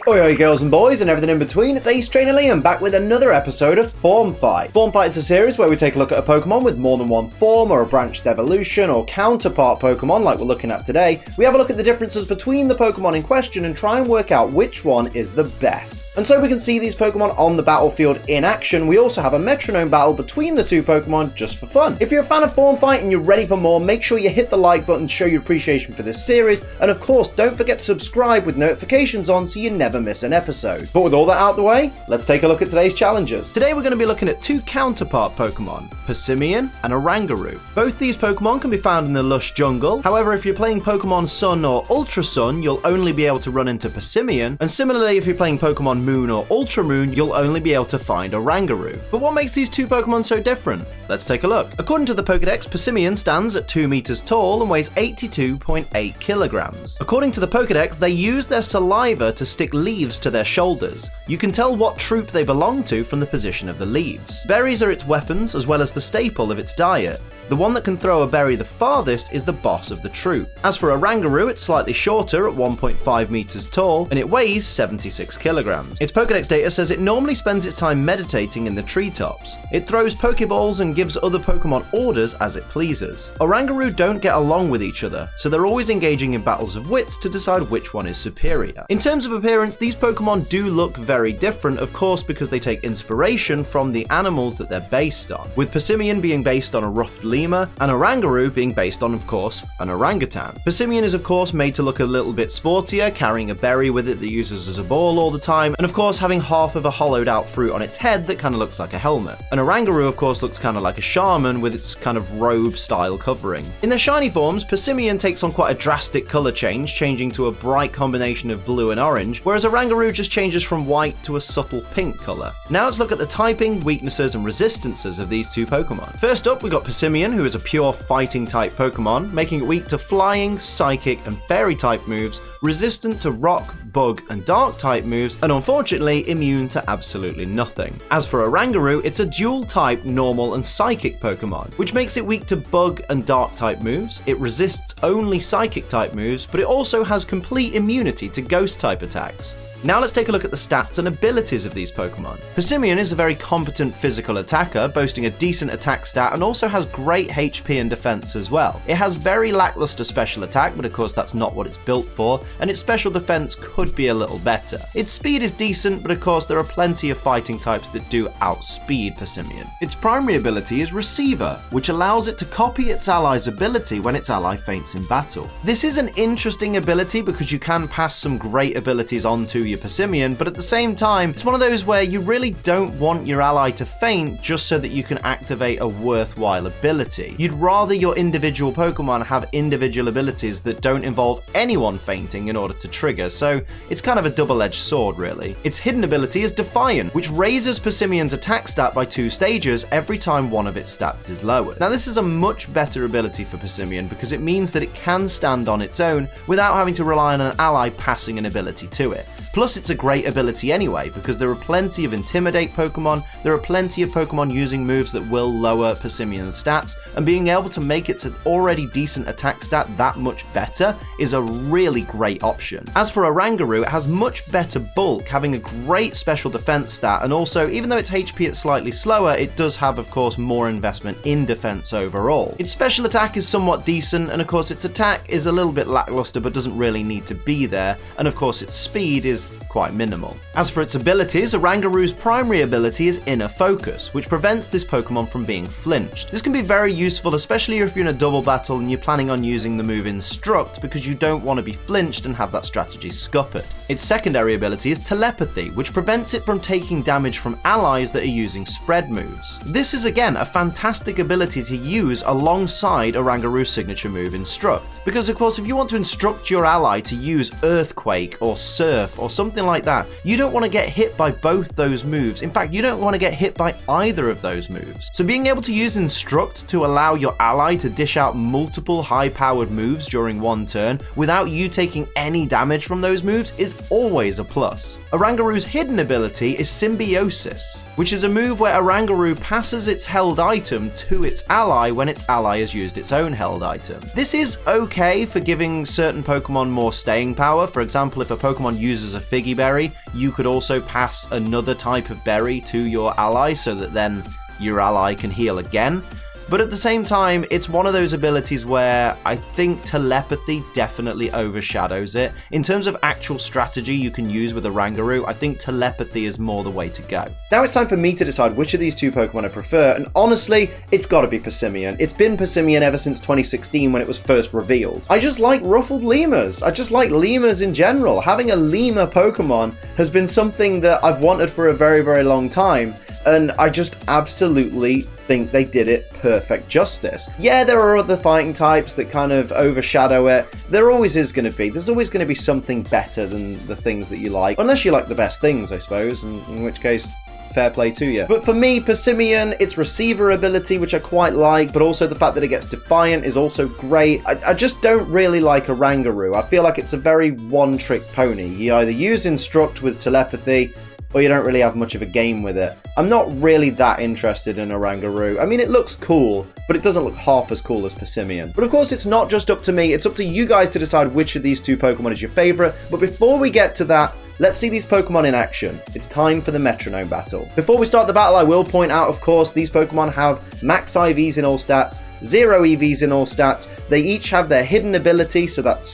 Oi girls and boys and everything in between, it's Ace Trainer Liam back with another episode of Form Fight. Form Fight is a series where we take a look at a Pokemon with more than one form or a branched evolution or counterpart Pokemon like we're looking at today. We have a look at the differences between the Pokemon in question and try and work out which one is the best. And so we can see these Pokemon on the battlefield in action. We also have a Metronome Battle between the two Pokemon just for fun. If you're a fan of Form Fight and you're ready for more, make sure you hit the like button to show your appreciation for this series, and of course don't forget to subscribe with notifications on so you never miss an episode. But with all that out of the way, let's take a look at today's challenges. Today we're going to be looking at two counterpart Pokemon, Passimian and Oranguru. Both these Pokemon can be found in the lush jungle. However, if you're playing Pokemon Sun or Ultra Sun, you'll only be able to run into Passimian, and similarly if you're playing Pokemon Moon or Ultra Moon, you'll only be able to find Oranguru. But what makes these two Pokemon so different? Let's take a look. According to the Pokédex, Passimian stands at 2 meters tall and weighs 82.8 kilograms. According to the Pokédex, they use their saliva to stick leaves to their shoulders. You can tell what troop they belong to from the position of the leaves. Berries are its weapons as well as the staple of its diet. The one that can throw a berry the farthest is the boss of the troop. As for Oranguru, it's slightly shorter at 1.5 meters tall and it weighs 76 kilograms. Its Pokédex data says it normally spends its time meditating in the treetops. It throws Pokeballs and gives other Pokemon orders as it pleases. Oranguru don't get along with each other, so they're always engaging in battles of wits to decide which one is superior. In terms of appearance, these Pokemon do look very different, of course, because they take inspiration from the animals that they're based on, with Passimian being based on a ruffed lemur and Oranguru being based on, of course, an orangutan. Passimian is of course made to look a little bit sportier, carrying a berry with it that uses as a ball all the time, and of course having half of a hollowed out fruit on its head that kind of looks like a helmet. And Oranguru of course looks kind of like a shaman with its kind of robe style covering. In their shiny forms, Passimian takes on quite a drastic colour change, changing to a bright combination of blue and orange, whereas Oranguru just changes from white to a subtle pink colour. Now let's look at the typing, weaknesses and resistances of these two Pokemon. First up, we got Passimian, who is a pure fighting type Pokemon, making it weak to flying, psychic and fairy type moves, resistant to rock, bug and dark type moves, and unfortunately immune to absolutely nothing. As for Oranguru, it's a dual type normal and psychic Pokemon, which makes it weak to bug and dark type moves. It resists only psychic type moves, but it also has complete immunity to ghost type attacks. Now let's take a look at the stats and abilities of these Pokemon. Passimian is a very competent physical attacker, boasting a decent attack stat and also has great HP and defense as well. It has very lackluster special attack, but of course that's not what it's built for, and its special defense could be a little better. Its speed is decent, but of course there are plenty of fighting types that do outspeed Passimian. Its primary ability is Receiver, which allows it to copy its ally's ability when its ally faints in battle. This is an interesting ability because you can pass some great abilities onto your Passimian, but at the same time, it's one of those where you really don't want your ally to faint just so that you can activate a worthwhile ability. You'd rather your individual Pokemon have individual abilities that don't involve anyone fainting in order to trigger, so it's kind of a double-edged sword really. Its hidden ability is Defiant, which raises Passimian's attack stat by 2 stages every time one of its stats is lowered. Now this is a much better ability for Passimian because it means that it can stand on its own without having to rely on an ally passing an ability to it. Plus it's a great ability anyway, because there are plenty of Intimidate Pokemon, there are plenty of Pokemon using moves that will lower Passimian's stats, and being able to make its already decent attack stat that much better is a really great option. As for Oranguru, it has much better bulk, having a great special defense stat, and also, even though its HP is slightly slower, it does have of course more investment in defense overall. Its special attack is somewhat decent, and of course its attack is a little bit lackluster but doesn't really need to be there, and of course its speed is quite minimal. As for its abilities, Oranguru's primary ability is Inner Focus, which prevents this Pokemon from being flinched. This can be very useful, especially if you're in a double battle and you're planning on using the move Instruct, because you don't want to be flinched and have that strategy scuppered. Its secondary ability is Telepathy, which prevents it from taking damage from allies that are using spread moves. This is again a fantastic ability to use alongside Oranguru's signature move Instruct, because of course if you want to instruct your ally to use Earthquake or Surf or something like that, you don't want to get hit by both those moves. In fact, you don't want to get hit by either of those moves. So being able to use Instruct to allow your ally to dish out multiple high-powered moves during one turn without you taking any damage from those moves is always a plus. Oranguru's hidden ability is Symbiosis, which is a move where Oranguru passes its held item to its ally when its ally has used its own held item. This is okay for giving certain Pokemon more staying power. For example, if a Pokemon uses a Figgy Berry, you could also pass another type of berry to your ally so that then your ally can heal again. But at the same time, it's one of those abilities where I think telepathy definitely overshadows it. In terms of actual strategy you can use with Oranguru, I think telepathy is more the way to go. Now it's time for me to decide which of these two Pokemon I prefer, and honestly, it's gotta be Passimian. It's been Passimian ever since 2016 when it was first revealed. I just like ruffled lemurs. I just like lemurs in general. Having a lemur Pokemon has been something that I've wanted for a very, very long time, and I just absolutely think they did it perfect justice. Yeah, there are other fighting types that kind of overshadow it. There always is going to be. There's always going to be something better than the things that you like. Unless you like the best things, I suppose, in which case, fair play to you. But for me, Passimian, its receiver ability, which I quite like, but also the fact that it gets Defiant is also great. I just don't really like Oranguru. I feel like it's a very one-trick pony. You either use Instruct with telepathy, or you don't really have much of a game with it. I'm not really that interested in Oranguru. I mean, it looks cool, but it doesn't look half as cool as Passimian. But of course, it's not just up to me, it's up to you guys to decide which of these two Pokemon is your favourite. But before we get to that, let's see these Pokemon in action. It's time for the Metronome Battle. Before we start the battle, I will point out, of course, these Pokemon have max IVs in all stats, 0 EVs in all stats. They each have their hidden ability, so that's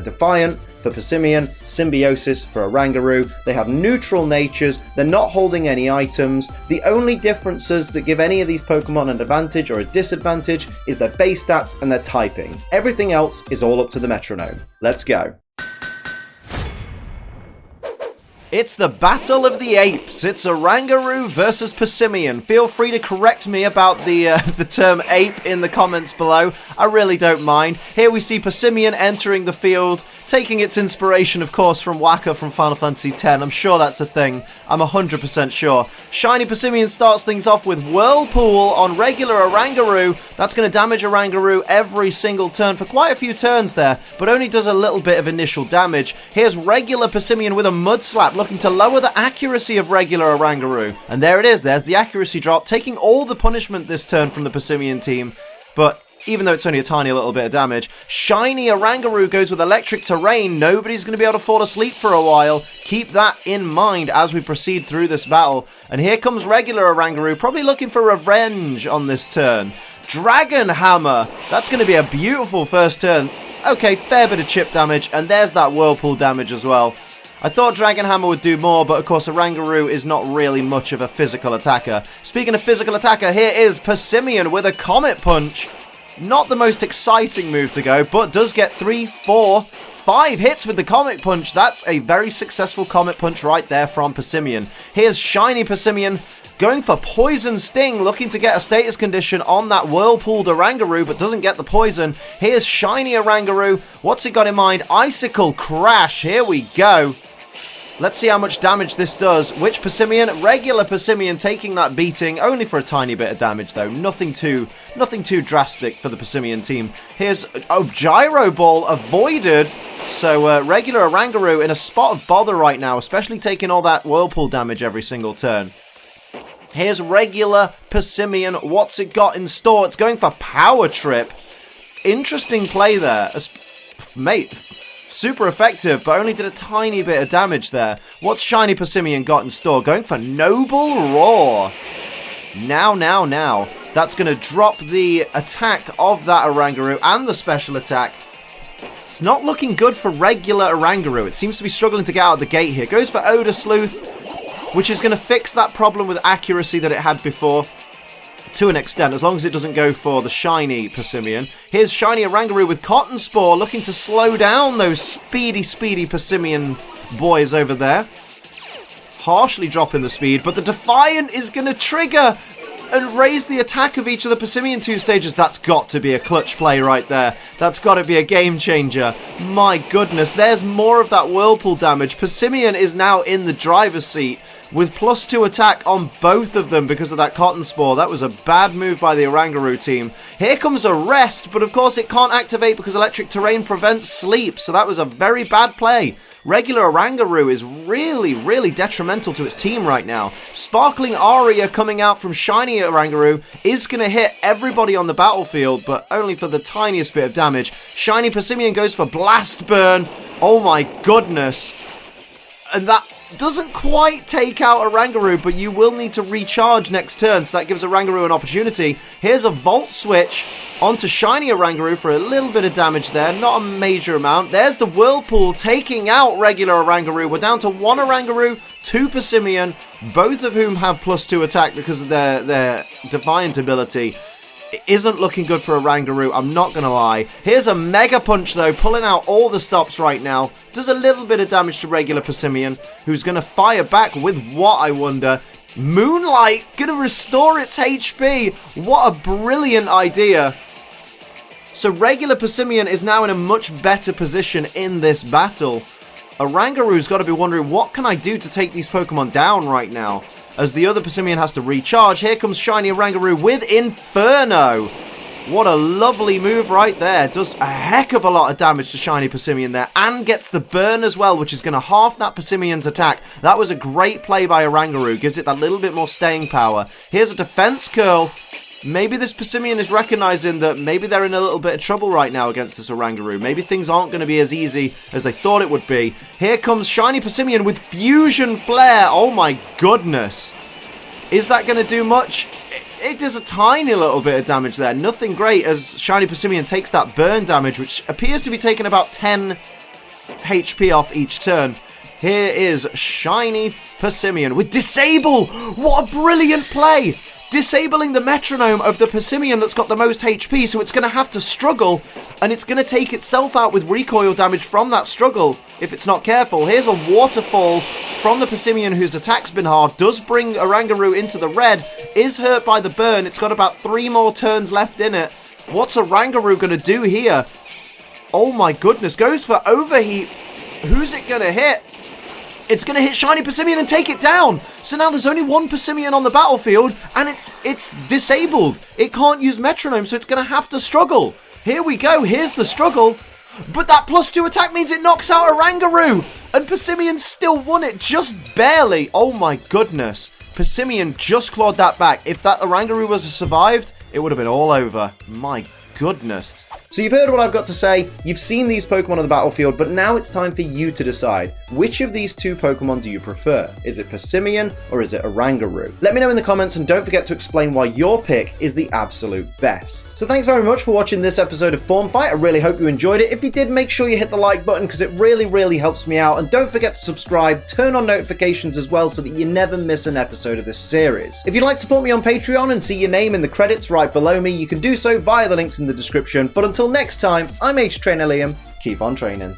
Defiant for Passimian, Symbiosis for Oranguru. They have neutral natures, they're not holding any items. The only differences that give any of these Pokemon an advantage or a disadvantage is their base stats and their typing. Everything else is all up to the Metronome. Let's go. It's the Battle of the Apes. It's Oranguru versus Passimian. Feel free to correct me about the term ape in the comments below. I really don't mind. Here we see Passimian entering the field, taking its inspiration, of course, from Waka from Final Fantasy X. I'm sure that's a thing. I'm 100% sure. Shiny Passimian starts things off with Whirlpool on regular Oranguru. That's going to damage Oranguru every single turn for quite a few turns there, but only does a little bit of initial damage. Here's regular Passimian with a Mud Slap, looking to lower the accuracy of regular Oranguru. And there it is, there's the accuracy drop, taking all the punishment this turn from the Passimian team. But even though it's only a tiny little bit of damage, shiny Oranguru goes with Electric Terrain. Nobody's going to be able to fall asleep for a while. Keep that in mind as we proceed through this battle. And here comes regular Oranguru, probably looking for revenge on this turn. Dragon Hammer, that's going to be a beautiful first turn. Okay, fair bit of chip damage, and there's that Whirlpool damage as well. I thought Dragon Hammer would do more, but of course Oranguru is not really much of a physical attacker. Speaking of physical attacker, here is Passimian with a Comet Punch. Not the most exciting move to go, but does get 3, 4, 5 hits with the Comet Punch. That's a very successful Comet Punch right there from Passimian. Here's shiny Passimian going for Poison Sting, looking to get a status condition on that Whirlpooled Oranguru, but doesn't get the poison. Here's shiny Oranguru. What's it got in mind? Icicle Crash. Here we go. Let's see how much damage this does. Which Passimian? Regular Passimian taking that beating, only for a tiny bit of damage though. Nothing too drastic for the Passimian team. Here's Gyro Ball avoided. So regular Oranguru in a spot of bother right now, especially taking all that Whirlpool damage every single turn. Here's regular Passimian. What's it got in store? It's going for Power Trip. Interesting play there. Mate, super effective, but only did a tiny bit of damage there. What's shiny Passimian got in store? Going for Noble Roar. Now. That's going to drop the attack of that Oranguru and the special attack. It's not looking good for regular Oranguru. It seems to be struggling to get out of the gate here. Goes for Odor Sleuth, which is going to fix that problem with accuracy that it had before. To an extent, as long as it doesn't go for the shiny Passimian. Here's shiny Oranguru with Cotton Spore, looking to slow down those speedy Passimian boys over there. Harshly dropping the speed, but the Defiant is going to trigger and raise the attack of each of the Passimian 2 stages. That's got to be a clutch play right there. That's got to be a game changer. My goodness, there's more of that Whirlpool damage. Passimian is now in the driver's seat with +2 attack on both of them because of that Cotton Spore. That was a bad move by the Oranguru team. Here comes a rest, but of course it can't activate because Electric Terrain prevents sleep, so that was a very bad play. Regular Oranguru is really detrimental to its team right now. Sparkling Aria coming out from shiny Oranguru is going to hit everybody on the battlefield, but only for the tiniest bit of damage. Shiny Passimian goes for Blast Burn. Oh my goodness. And that doesn't quite take out Oranguru, but you will need to recharge next turn, so that gives Oranguru an opportunity. Here's a Volt Switch onto Shiny Oranguru for a little bit of damage there, not a major amount. There's the Whirlpool taking out regular Oranguru. We're down to 1 Oranguru, 2 Passimian, both of whom have +2 attack because of their Defiant ability. It isn't looking good for Oranguru, I'm not going to lie. Here's a Mega Punch, though, pulling out all the stops right now. Does a little bit of damage to regular Passimian, who's going to fire back with what, I wonder? Moonlight, going to restore its HP. What a brilliant idea. So regular Passimian is now in a much better position in this battle. Oranguru's got to be wondering, what can I do to take these Pokemon down right now? As the other Passimian has to recharge, here comes Shiny Oranguru with Inferno. What a lovely move right there. Does a heck of a lot of damage to Shiny Passimian there, and gets the burn as well, which is going to half that Passimian's attack. That was a great play by Oranguru. Gives it that little bit more staying power. Here's a Defense Curl. Maybe this Passimian is recognizing that maybe they're in a little bit of trouble right now against this Oranguru. Maybe things aren't going to be as easy as they thought it would be. Here comes Shiny Passimian with Fusion Flare. Oh my goodness. Is that going to do much? It does a tiny little bit of damage there. Nothing great as Shiny Passimian takes that burn damage, which appears to be taking about 10 HP off each turn. Here is Shiny Passimian with Disable. What a brilliant play. Disabling the metronome of the Passimian that's got the most HP, so it's going to have to struggle, and it's going to take itself out with recoil damage from that struggle if it's not careful. Here's a Waterfall from the Passimian whose attack's been halved, does bring Oranguru into the red, is hurt by the burn. It's got about 3 more turns left in it. What's Oranguru going to do here? Oh my goodness, goes for Overheat. Who's it going to hit? It's going to hit Shiny Passimian and take it down. So now there's only 1 Passimian on the battlefield, and it's disabled. It can't use Metronome, so it's going to have to struggle. Here we go. Here's the struggle. But that +2 attack means it knocks out Oranguru. And Passimian still won it, just barely. Oh my goodness. Passimian just clawed that back. If that Oranguru was survived, it would have been all over. My goodness. So you've heard what I've got to say, you've seen these Pokemon on the battlefield, but now it's time for you to decide. Which of these 2 Pokemon do you prefer? Is it Passimian or is it Oranguru? Let me know in the comments, and don't forget to explain why your pick is the absolute best. So thanks very much for watching this episode of Form Fight. I really hope you enjoyed it. If you did, make sure you hit the like button because it really helps me out. And don't forget to subscribe, turn on notifications as well so that you never miss an episode of this series. If you'd like to support me on Patreon and see your name in the credits right below me, you can do so via the links in the description. But until next time, I'm Trainer Liam. Keep on training.